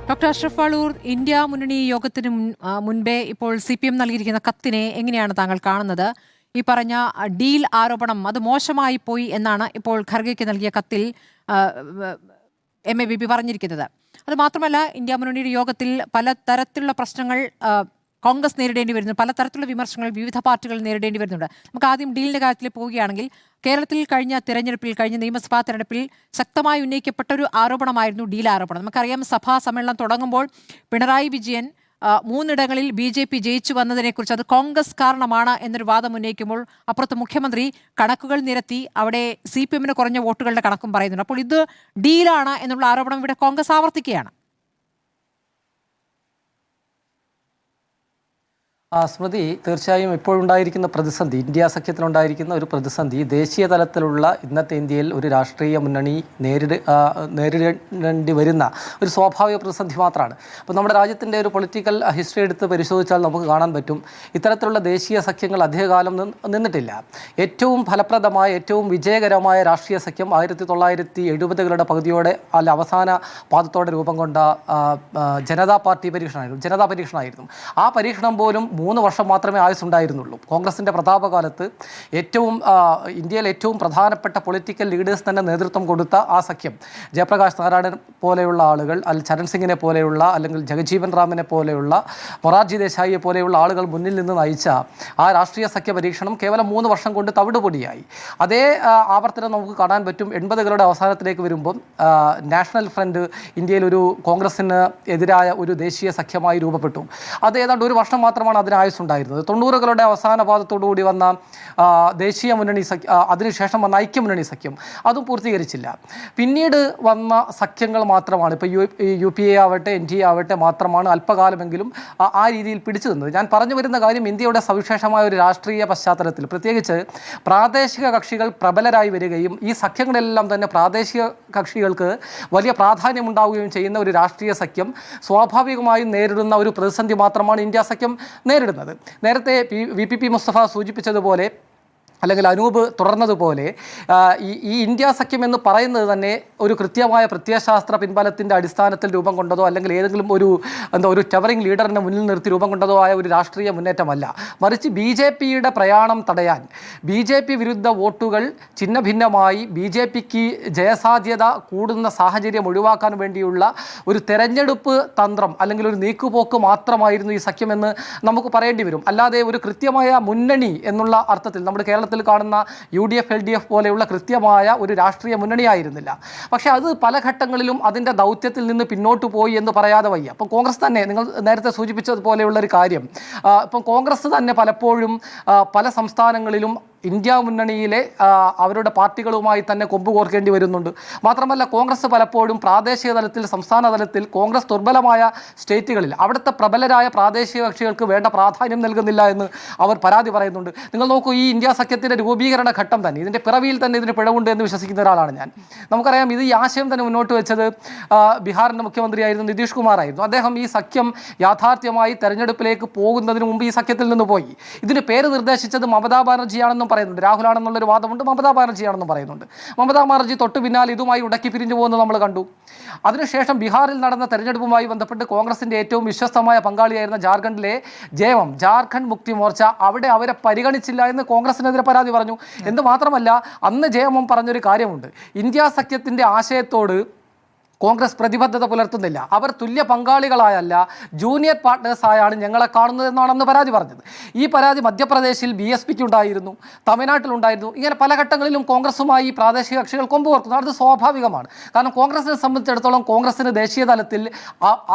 Doctor Ashraf ഫാളൂർ, India മുന്നണി യോഗത്തിന് മുൻപേ ഇപ്പോൾ CPM നൽകിയിരിക്കുന്ന കത്തിനെ എങ്ങനെയാണ് താങ്കൾ കാണുന്നത്? ഈ പറഞ്ഞ ഡീൽ ആരോപണം അത് മോശമായി പോയി എന്നാണ് ഇപ്പോൾ ഖർഗെക്ക് നൽകിയ കത്തിൽ MABP പറഞ്ഞിരിക്കുന്നത്. അത് മാത്രമല്ല, ഇന്ത്യ മുന്നണിയുടെ യോഗത്തിൽ പലതരത്തിലുള്ള പ്രശ്നങ്ങൾ കോൺഗ്രസ് നേരിടേണ്ടി വരുന്നു, പലതരത്തിലുള്ള വിമർശനങ്ങൾ വിവിധ പാർട്ടികൾ നേരിടേണ്ടി വരുന്നുണ്ട്. നമുക്ക് ആദ്യം ഡീലിന്റെ കാര്യത്തിൽ പോവുകയാണെങ്കിൽ, കേരളത്തിൽ കഴിഞ്ഞ നിയമസഭാ തെരഞ്ഞെടുപ്പിൽ ശക്തമായി ഉന്നയിക്കപ്പെട്ട ഒരു ആരോപണമായിരുന്നു ഡീൽ ആരോപണം. നമുക്കറിയാം, സഭാ സമ്മേളനം തുടങ്ങുമ്പോൾ പിണറായി വിജയൻ 3 ഇടങ്ങളിൽ BJP ജയിച്ചു വന്നതിനെക്കുറിച്ച് അത് കോൺഗ്രസ് കാരണമാണ് എന്നൊരു വാദം ഉന്നയിക്കുമ്പോൾ, അപ്പുറത്ത് മുഖ്യമന്ത്രി കണക്കുകൾ നിരത്തി അവിടെ CPM കുറഞ്ഞ വോട്ടുകളുടെ കണക്കും പറയുന്നുണ്ട്. അപ്പോൾ ഇത് ഡീലാണ് എന്നുള്ള ആരോപണം ഇവിടെ കോൺഗ്രസ് ആവർത്തിക്കുകയാണ്. സ്മൃതി, തീർച്ചയായും ഇപ്പോഴുണ്ടായിരിക്കുന്ന പ്രതിസന്ധി, ഇന്ത്യ സഖ്യത്തിനുണ്ടായിരിക്കുന്ന ഒരു പ്രതിസന്ധി ദേശീയ തലത്തിലുള്ള ഇന്നത്തെ ഇന്ത്യയിൽ ഒരു രാഷ്ട്രീയ മുന്നണി നേരിടേണ്ടി വരുന്ന ഒരു സ്വാഭാവിക പ്രതിസന്ധി മാത്രമാണ്. അപ്പോൾ നമ്മുടെ രാജ്യത്തിൻ്റെ ഒരു പൊളിറ്റിക്കൽ ഹിസ്റ്ററി എടുത്ത് പരിശോധിച്ചാൽ നമുക്ക് കാണാൻ പറ്റും, ഇത്തരത്തിലുള്ള ദേശീയ സഖ്യങ്ങൾ അധികകാലം നിന്നിട്ടില്ല. ഏറ്റവും ഫലപ്രദമായ, ഏറ്റവും വിജയകരമായ രാഷ്ട്രീയ സഖ്യം 1970കളുടെ പകുതിയോടെ അവസാന പാദത്തോടെ രൂപം കൊണ്ട ജനതാ പരീക്ഷണമായിരുന്നു. ആ പരീക്ഷണം പോലും 3 വർഷം മാത്രമേ ആയുസ്സുണ്ടായിരുന്നുള്ളൂ. കോൺഗ്രസിൻ്റെ പ്രതാപകാലത്ത് ഇന്ത്യയിലെ ഏറ്റവും പ്രധാനപ്പെട്ട പൊളിറ്റിക്കൽ ലീഡേഴ്സ് തന്നെ നേതൃത്വം കൊടുത്ത ആ സഖ്യം, ജയപ്രകാശ് നാരായണൻ പോലെയുള്ള ആളുകൾ, ചരൺ സിംഗിനെ പോലെയുള്ള, അല്ലെങ്കിൽ ജഗജീവൻ റാമിനെ പോലെയുള്ള, മൊറാർജി ദേശായിയെ പോലെയുള്ള ആളുകൾ മുന്നിൽ നിന്ന് നയിച്ച ആ രാഷ്ട്രീയ സഖ്യ പരീക്ഷണം കേവലം 3 വർഷം കൊണ്ട് തവിടുപൊടിയായി. അതേ ആവർത്തനം നമുക്ക് കാണാൻ പറ്റും 80കളുടെ അവസാനത്തിലേക്ക് വരുമ്പം നാഷണൽ ഫ്രണ്ട് ഇന്ത്യയിൽ ഒരു കോൺഗ്രസിന് എതിരായ ഒരു ദേശീയ സഖ്യമായി രൂപപ്പെട്ടു. അത് ഏതാണ്ട് 1 വർഷം മാത്രമാണ് അതിന് ആയുസ്സുണ്ടായിരുന്നത്. 90കളുടെ അവസാന പാദത്തോടുകൂടി വന്ന ദേശീയ മുന്നണി സഖ്യം, അതിനുശേഷം വന്ന ഐക്യമുന്നണി സഖ്യം, അതും പൂർത്തീകരിച്ചില്ല. പിന്നീട് വന്ന സഖ്യങ്ങൾ മാത്രമാണ്, ഇപ്പോൾ UPA ആവട്ടെ NDA ആവട്ടെ, മാത്രമാണ് അല്പകാലമെങ്കിലും ആ രീതിയിൽ പിടിച്ചു നിന്നത്. ഞാൻ പറഞ്ഞു വരുന്ന കാര്യം, ഇന്ത്യയുടെ സവിശേഷമായ ഒരു രാഷ്ട്രീയ പശ്ചാത്തലത്തിൽ പ്രത്യേകിച്ച് പ്രാദേശിക കക്ഷികൾ പ്രബലരായി വരികയും ഈ സഖ്യങ്ങളെല്ലാം തന്നെ പ്രാദേശിക കക്ഷികൾക്ക് വലിയ പ്രാധാന്യമുണ്ടാവുകയും ചെയ്യുന്ന ഒരു രാഷ്ട്രീയ സഖ്യം സ്വാഭാവികമായും നേരിടുന്ന ഒരു പ്രതിസന്ധി മാത്രമാണ് ഇന്ത്യ സഖ്യം നേരിടുന്നത്. നേരത്തെ VPP മുസ്തഫ സൂചിപ്പിച്ചതുപോലെ, അല്ലെങ്കിൽ അനൂപ് തുടർന്നതുപോലെ, ഈ ഇന്ത്യ സഖ്യം എന്ന് പറയുന്നത് തന്നെ ഒരു കൃത്യമായ പ്രത്യയശാസ്ത്ര പിൻബലത്തിൻ്റെ അടിസ്ഥാനത്തിൽ രൂപം കൊണ്ടതോ, അല്ലെങ്കിൽ ഏതെങ്കിലും ഒരു ടവറിംഗ് ലീഡറിനെ മുന്നിൽ നിർത്തി രൂപം കൊണ്ടതോ ആയ ഒരു രാഷ്ട്രീയ മുന്നേറ്റമല്ല. മറിച്ച് BJPയുടെ പ്രയാണം തടയാൻ, BJP വിരുദ്ധ വോട്ടുകൾ ഛിന്ന ഭിന്നമായി BJPക്ക് ജയസാധ്യത കൂടുന്ന സാഹചര്യം ഒഴിവാക്കാൻ വേണ്ടിയുള്ള ഒരു തെരഞ്ഞെടുപ്പ് തന്ത്രം, അല്ലെങ്കിൽ ഒരു നീക്കുപോക്ക് മാത്രമായിരുന്നു ഈ സഖ്യമെന്ന് നമുക്ക് പറയേണ്ടി വരും. അല്ലാതെ ഒരു കൃത്യമായ മുന്നണി എന്നുള്ള അർത്ഥത്തിൽ നമ്മുടെ കേരളത്തിൽ കാണുന്ന UDF LDF പോലെയുള്ള കൃത്യമായ ഒരു രാഷ്ട്രീയ മുന്നണിയായിരുന്നില്ല. പക്ഷേ അത് പല ഘട്ടങ്ങളിലും അതിൻ്റെ ദൗത്യത്തിൽ നിന്ന് പിന്നോട്ട് പോയി എന്ന് പറയാതെ വയ്യ. അപ്പം കോൺഗ്രസ് തന്നെ, നിങ്ങൾ നേരത്തെ സൂചിപ്പിച്ചതുപോലെയുള്ള ഒരു കാര്യം, ഇപ്പം കോൺഗ്രസ് തന്നെ പലപ്പോഴും പല സംസ്ഥാനങ്ങളിലും ഇന്ത്യ മുന്നണിയിലെ അവരുടെ പാർട്ടികളുമായി തന്നെ കൊമ്പ് കോർക്കേണ്ടി വരുന്നുണ്ട്. മാത്രമല്ല, കോൺഗ്രസ് പലപ്പോഴും പ്രാദേശിക തലത്തിൽ, സംസ്ഥാന തലത്തിൽ കോൺഗ്രസ് ദുർബലമായ സ്റ്റേറ്റുകളിൽ അവിടുത്തെ പ്രബലരായ പ്രാദേശിക കക്ഷികൾക്ക് വേണ്ട പ്രാധാന്യം നൽകുന്നില്ല എന്ന് അവർ പരാതി പറയുന്നുണ്ട്. നിങ്ങൾ നോക്കൂ, ഈ ഇന്ത്യ സഖ്യത്തിൻ്റെ രൂപീകരണ ഘട്ടം തന്നെ, ഇതിൻ്റെ പിറവിയിൽ തന്നെ ഇതിന് പിഴവുണ്ട് എന്ന് വിശ്വസിക്കുന്ന ഒരാളാണ് ഞാൻ. നമുക്കറിയാം, ഈ ആശയം തന്നെ മുന്നോട്ട് വെച്ചത് ബീഹാറിൻ്റെ മുഖ്യമന്ത്രിയായിരുന്നു നിതീഷ് കുമാറായിരുന്നു. അദ്ദേഹം ഈ സഖ്യം യാഥാർത്ഥ്യമായി തെരഞ്ഞെടുപ്പിലേക്ക് പോകുന്നതിന് മുമ്പ് ഈ സഖ്യത്തിൽ നിന്ന് പോയി. ഇതിന് പേര് നിർദ്ദേശിച്ചത് മമതാ ബാനർജിയാണെന്നും പറയുന്നുണ്ട്. രാഹുലാണെന്നുള്ളൊരു വാദമുണ്ട്, മമതാ ബാനർജിയാണെന്നും പറയുന്നുണ്ട്. മമതാ ബാനർജി തൊട്ട് പിന്നാലെ ഇതുമായി ഉടക്കി പിരിഞ്ഞു പോകുന്നത് നമ്മൾ കണ്ടു. അതിനുശേഷം ബീഹാറിൽ നടന്ന തെരഞ്ഞെടുപ്പുമായി ബന്ധപ്പെട്ട് കോൺഗ്രസിൻ്റെ ഏറ്റവും വിശ്വസ്തമായ പങ്കാളിയായിരുന്ന ജാർഖണ്ഡിലെ ജാർഖണ്ഡ് മുക്തി മോർച്ച, അവിടെ അവരെ പരിഗണിച്ചില്ല എന്ന് കോൺഗ്രസിനെതിരെ പരാതി പറഞ്ഞു. എന്ന് മാത്രമല്ല, അന്ന് ജയമം പറഞ്ഞൊരു കാര്യമുണ്ട്, ഇന്ത്യ സഖ്യത്തിൻ്റെ ആശയത്തോട് കോൺഗ്രസ് പ്രതിബദ്ധത പുലർത്തുന്നില്ല, അവർ തുല്യ പങ്കാളികളായല്ല ജൂനിയർ പാർട്ട്നേഴ്സായാണ് ഞങ്ങളെ കാണുന്നതെന്നാണ് അന്ന് പരാതി പറഞ്ഞത്. ഈ പരാതി മധ്യപ്രദേശിൽ BSPക്ക് ഉണ്ടായിരുന്നു, തമിഴ്നാട്ടിലുണ്ടായിരുന്നു. ഇങ്ങനെ പല ഘട്ടങ്ങളിലും കോൺഗ്രസുമായി പ്രാദേശിക കക്ഷികൾ കൊമ്പുകോർക്കുന്നു. അത് സ്വാഭാവികമാണ്. കാരണം കോൺഗ്രസിനെ സംബന്ധിച്ചിടത്തോളം കോൺഗ്രസിന് ദേശീയ തലത്തിൽ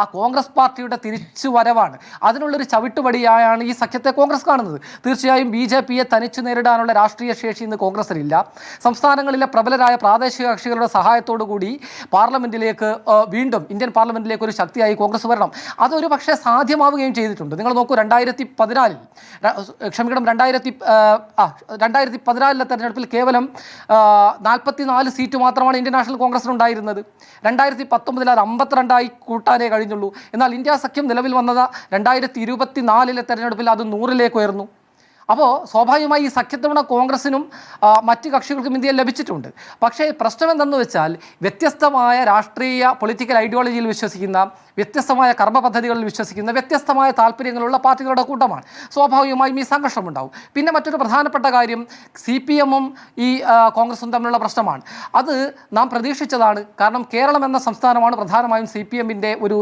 ആ കോൺഗ്രസ് പാർട്ടിയുടെ തിരിച്ചു വരവാണ്. അതിനുള്ളൊരു ചവിട്ടുപടിയായാണ് ഈ സഖ്യത്തെ കോൺഗ്രസ് കാണുന്നത്. തീർച്ചയായും BJPയെ തനിച്ചു നേരിടാനുള്ള രാഷ്ട്രീയ ശേഷി ഇന്ന് കോൺഗ്രസിനില്ല. സംസ്ഥാനങ്ങളിലെ പ്രബലരായ പ്രാദേശിക കക്ഷികളുടെ സഹായത്തോടു കൂടി പാർലമെൻറ്റിലേക്ക് വീണ്ടും ഇന്ത്യൻ പാർലമെന്റിലേക്ക് ഒരു ശക്തിയായി കോൺഗ്രസ് വരണം. അതൊരു പക്ഷേ സാധ്യമാവുകയും ചെയ്തിട്ടുണ്ട്. നിങ്ങൾ നോക്കൂ, 2014 തെരഞ്ഞെടുപ്പിൽ കേവലം 44 സീറ്റ് മാത്രമാണ് ഇന്ത്യൻ നാഷണൽ കോൺഗ്രസിനുണ്ടായിരുന്നത്. 2019 അത് 52 കൂട്ടാനേ കഴിഞ്ഞുള്ളൂ. എന്നാൽ ഇന്ത്യ സഖ്യം നിലവിൽ വന്നത് 2024 തെരഞ്ഞെടുപ്പിൽ അത് 100ലേക്ക് ഉയർന്നു. അപ്പോൾ സ്വാഭാവികമായി ഈ സഖ്യത്തവണ കോൺഗ്രസിനും മറ്റ് കക്ഷികൾക്കും ഇന്ത്യയിൽ ലഭിച്ചിട്ടുണ്ട്. പക്ഷേ പ്രശ്നം എന്തെന്ന് വെച്ചാൽ വ്യത്യസ്തമായ രാഷ്ട്രീയ പൊളിറ്റിക്കൽ ഐഡിയോളജിയിൽ വിശ്വസിക്കുന്ന വ്യത്യസ്തമായ കർമ്മ പദ്ധതികളിൽ വിശ്വസിക്കുന്ന വ്യത്യസ്തമായ താല്പര്യങ്ങളുള്ള പാർട്ടികളുടെ കൂട്ടമാണ്. സ്വാഭാവികമായും ഈ സംഘർഷം ഉണ്ടാവും. പിന്നെ മറ്റൊരു പ്രധാനപ്പെട്ട കാര്യം CPM-ഉം ഈ കോൺഗ്രസും തമ്മിലുള്ള പ്രശ്നമാണ്. അത് നാം പ്രതീക്ഷിച്ചതാണ്. കാരണം കേരളം എന്ന സംസ്ഥാനമാണ് പ്രധാനമായും CPM-ന്റെ ഒരു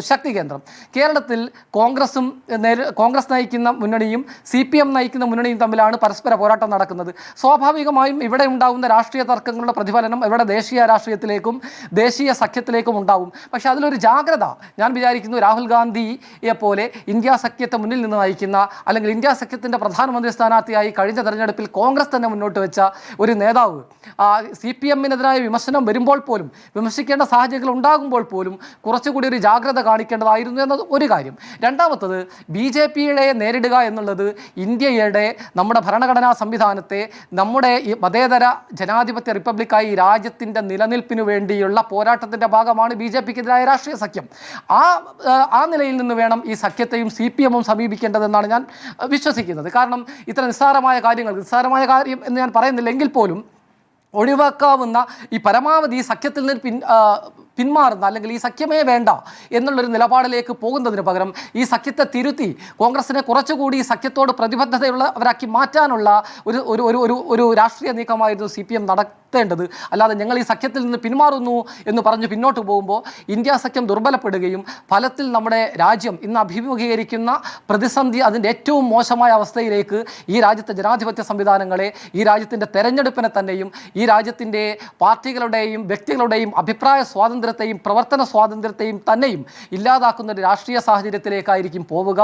ശക്തി കേന്ദ്രം. കേരളത്തിൽ കോൺഗ്രസ് നയിക്കുന്ന മുന്നണിയും CPM നയിക്കുന്ന മുന്നണിയും തമ്മിലാണ് പരസ്പര പോരാട്ടം നടക്കുന്നത്. സ്വാഭാവികമായും ഇവിടെ ഉണ്ടാകുന്ന രാഷ്ട്രീയ തർക്കങ്ങളുടെ പ്രതിഫലനം ഇവിടെ ദേശീയ രാഷ്ട്രീയത്തിലേക്കും ദേശീയ സഖ്യത്തിലേക്കും ഉണ്ടാവും. പക്ഷേ അതിലൊരു ജാഗ്രത ഞാൻ വിചാരിക്കുന്നു രാഹുൽ ഗാന്ധിയെ പോലെ ഇന്ത്യ സഖ്യത്തെ മുന്നിൽ നിന്ന് നയിക്കുന്ന, അല്ലെങ്കിൽ ഇന്ത്യ സഖ്യത്തിൻ്റെ പ്രധാനമന്ത്രി സ്ഥാനാർത്ഥിയായി കഴിഞ്ഞ തെരഞ്ഞെടുപ്പിൽ കോൺഗ്രസ് തന്നെ മുന്നോട്ട് വെച്ച ഒരു നേതാവ് CPM-നെതിരായ വിമർശനം വരുമ്പോൾ പോലും, വിമർശിക്കേണ്ട സാഹചര്യങ്ങൾ ഉണ്ടാകുമ്പോൾ പോലും കുറച്ചുകൂടി ഒരു ജാഗ്രത കാണിക്കേണ്ടതായിരുന്നു എന്നത് ഒരു കാര്യം. രണ്ടാമത്തത്, BJP-യെ നേരിടുക എന്നുള്ളത് ഇന്ത്യയുടെ നമ്മുടെ ഭരണഘടനാ സംവിധാനത്തെ, നമ്മുടെ ഈ മതേതര ജനാധിപത്യ റിപ്പബ്ലിക്കായി ഈ രാജ്യത്തിൻ്റെ നിലനിൽപ്പിനു വേണ്ടിയുള്ള പോരാട്ടത്തിൻ്റെ ഭാഗമാണ് BJP-ക്കെതിരായ രാഷ്ട്രീയ സഖ്യം. ആ നിലയിൽ നിന്ന് വേണം ഈ സഖ്യത്തെയും CPM-ഉം സമീപിക്കേണ്ടതെന്നാണ് ഞാൻ വിശ്വസിക്കുന്നത്. കാരണം ഇത്ര നിസ്സാരമായ കാര്യം എന്ന് ഞാൻ പറയുന്നില്ല എങ്കിൽ പോലും ഒഴിവാക്കാവുന്ന ഈ പരമാവധി ഈ സഖ്യത്തിൽ നിന്ന് പിന്മാറുന്ന, അല്ലെങ്കിൽ ഈ സഖ്യമേ വേണ്ട എന്നുള്ളൊരു നിലപാടിലേക്ക് പോകുന്നതിന് പകരം ഈ സഖ്യത്തെ തിരുത്തി കോൺഗ്രസിനെ കുറച്ചുകൂടി ഈ സഖ്യത്തോട് പ്രതിബദ്ധതയുള്ളവരാക്കി മാറ്റാനുള്ള ഒരു രാഷ്ട്രീയ നീക്കമായിരുന്നു CPM നടത്തേണ്ടത്. അല്ലാതെ ഞങ്ങൾ ഈ സഖ്യത്തിൽ നിന്ന് പിന്മാറുന്നു എന്ന് പറഞ്ഞ് പിന്നോട്ട് പോകുമ്പോൾ ഇന്ത്യ സഖ്യം ദുർബലപ്പെടുകയും ഫലത്തിൽ നമ്മുടെ രാജ്യം ഇന്ന് അഭിമുഖീകരിക്കുന്ന പ്രതിസന്ധി അതിൻ്റെ ഏറ്റവും മോശമായ അവസ്ഥയിലേക്ക് ഈ രാജ്യത്തെ ജനാധിപത്യ സംവിധാനങ്ങളെ, ഈ രാജ്യത്തിൻ്റെ തെരഞ്ഞെടുപ്പിനെ തന്നെയും ഈ രാജ്യത്തിൻ്റെ പാർട്ടികളുടെയും വ്യക്തികളുടെയും അഭിപ്രായ സ്വാതന്ത്ര്യത്തെയും പ്രവർത്തന സ്വാതന്ത്ര്യത്തെയും തന്നെയും ഇല്ലാതാക്കുന്ന ഒരു രാഷ്ട്രീയ സാഹചര്യത്തിലേക്കായിരിക്കും പോവുക.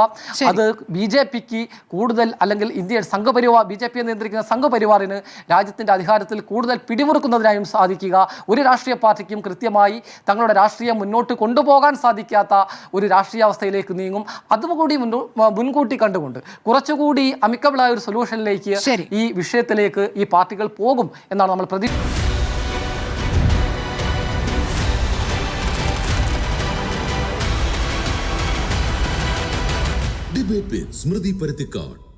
അത് BJP-ക്ക് കൂടുതൽ, അല്ലെങ്കിൽ ഇന്ത്യയുടെ സംഘപരിവാർ, BJP-യെ നിയന്ത്രിക്കുന്ന സംഘപരിവാറിന് രാജ്യത്തിൻ്റെ അധികാരത്തിൽ കൂടുതൽ പിടിമുറുക്കുന്നതിനായും സാധിക്കുക. ഒരു രാഷ്ട്രീയ പാർട്ടിക്കും കൃത്യമായി തങ്ങളുടെ രാഷ്ട്രീയം മുന്നോട്ട് കൊണ്ടുപോകാൻ സാധിക്കാത്ത ഒരു രാഷ്ട്രീയാവസ്ഥയിലേക്ക് നീങ്ങും. അതുകൂടി മുൻകൂട്ടി കണ്ടുകൊണ്ട് കുറച്ചുകൂടി അമിക്കബിളായ ഒരു സൊല്യൂഷനിലേക്ക് ഈ വിഷയത്തിലേക്ക് ഈ പാർട്ടികൾ പോകും എന്നാണ് നമ്മൾ പ്രതീക്ഷിക്കുന്നത്. Debate with Smriti Parithikar.